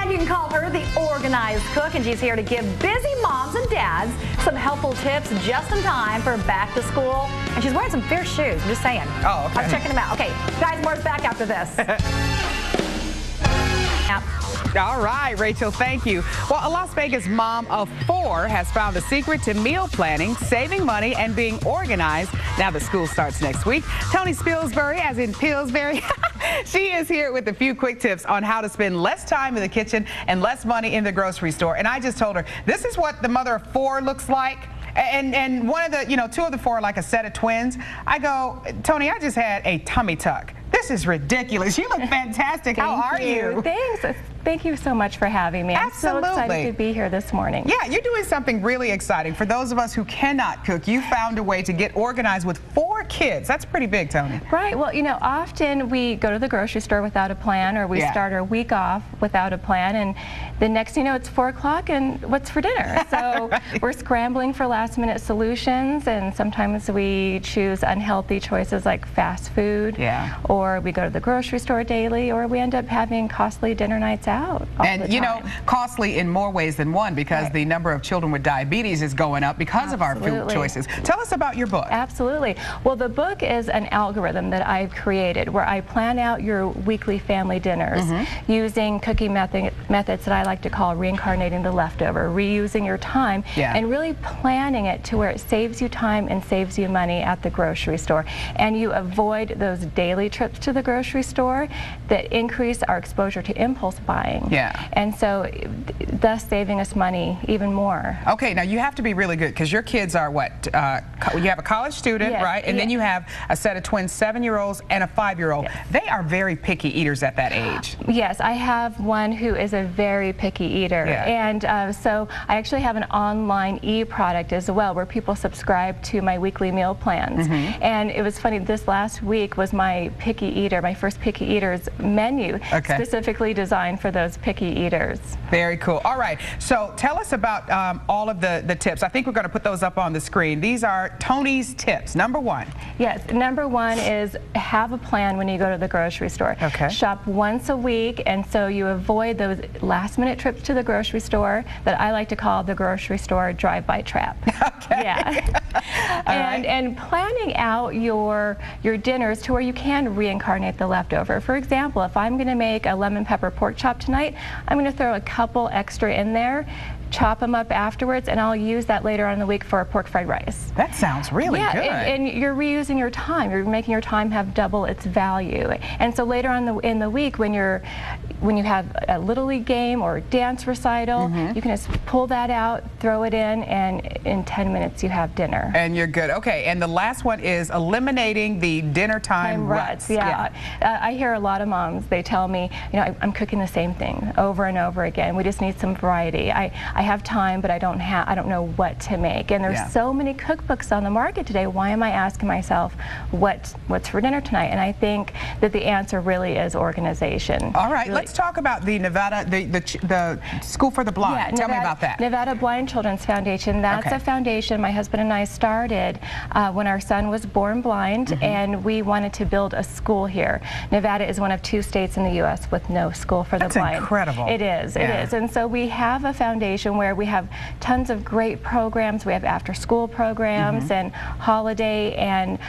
And you can call her the Organized Cook, and she's here to give busy moms and dads some helpful tips just in time for back to school. And she's wearing some fierce shoes, I'm just saying. Oh, okay. I was checking them out. Okay, guys, more's back after this. All right, Rachel, thank you. Well, a Las Vegas mom of 4 has found the secret to meal planning, saving money, and being organized now that school starts next week. Toni Spilsbury, as in Pillsbury, she is here with a few quick tips on how to spend less time in the kitchen and less money in the grocery store. And I just told her, this is what the mother of 4 looks like. And one of the, 2 of the 4 are like a set of twins. I go, Toni, I just had a tummy tuck. This is ridiculous. You look fantastic. How are you? Thanks. Thank you so much for having me. Absolutely. I'm so excited to be here this morning. Yeah, you're doing something really exciting. For those of us who cannot cook, you found a way to get organized with 4 kids. That's pretty big, Toni. Right. Well, often we go to the grocery store without a plan, or we start our week off without a plan, and the next thing you know, it's 4 o'clock and what's for dinner? So right. We're scrambling for last-minute solutions, and sometimes we choose unhealthy choices like fast food, or we go to the grocery store daily, or we end up having costly dinner nights out. And costly in more ways than one, because the number of children with diabetes is going up because of our food choices. Tell us about your book. Absolutely. Well, the book is an algorithm that I've created where I plan out your weekly family dinners using cooking methods that I like to call reincarnating the leftover, reusing your time, and really planning it to where it saves you time and saves you money at the grocery store. And you avoid those daily trips to the grocery store that increase our exposure to impulse buying. And so thus saving us money even more. Okay, now you have to be really good because your kids are what? You have a college student, right? And then you have a set of twins, 7-year-olds and a 5-year-old. They are very picky eaters at that age. Yes, I have one who is a very picky eater. And so I actually have an online e-product as well where people subscribe to my weekly meal plans. And it was funny, this last week was my picky eater, my first picky eater's menu, specifically designed for those picky eaters. Very cool. All right, so tell us about all of the tips. I think we're going to put those up on the screen. These are Toni's tips. Number 1. Yes, number 1 is have a plan when you go to the grocery store. Shop once a week, and so you avoid those last-minute trips to the grocery store that I like to call the grocery store drive-by trap. And planning out your dinners to where you can reincarnate the leftover. For example, if I'm going to make a lemon pepper pork chop tonight, I'm going to throw a couple extra in there, chop them up afterwards, and I'll use that later on in the week for pork fried rice. That sounds really good. And you're reusing your time. You're making your time have double its value. And so later on in the week, when you have a Little League game or dance recital, you can just pull that out, throw it in, and in 10 minutes you have dinner. And you're good. Okay, and the last one is eliminating the dinner time ruts. I hear a lot of moms, they tell me, I'm cooking the same thing over and over again. We just need some variety. I have time, but I don't know what to make. And there's so many cookbooks on the market today. Why am I asking myself what's for dinner tonight? And I think that the answer really is organization. All right, let's talk about the Nevada, the School for the Blind. Tell me about that. Nevada Blind Children's Foundation. That's a foundation my husband and I started when our son was born blind, and we wanted to build a school here. Nevada is one of 2 states in the U.S. with no school for the blind. That's incredible. It is. It is. And so we have a foundation where we have tons of great programs. We have after-school programs and holiday and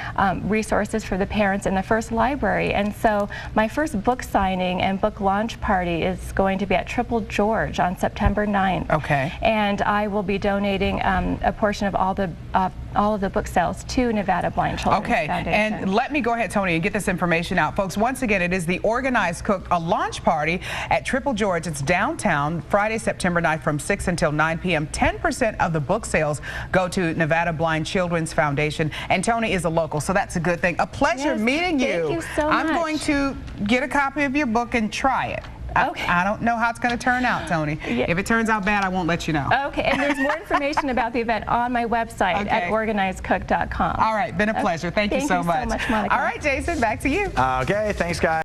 resources for the parents, and the first library. And so my first book signing and book launch party is going to be at Triple George on September 9th. And I will be donating a portion of all of the book sales to Nevada Blind Children's Foundation. And let me go ahead, Toni, and get this information out. Folks, once again, it is the Organized Cook, a launch party at Triple George. It's downtown, Friday, September 9th from 6 until 9 p.m. 10% of the book sales go to Nevada Blind Children's Foundation. And Toni is a local, so that's a good thing. A pleasure meeting you. Thank you so much. I'm going to get a copy of your book and try it. I don't know how it's going to turn out, Toni. If it turns out bad, I won't let you know. And there's more information about the event on my website at organizedcook.com. All right, been a pleasure. Thank you so much. Thank you so much, Monica. All right, Jason, back to you. Okay, thanks, guys.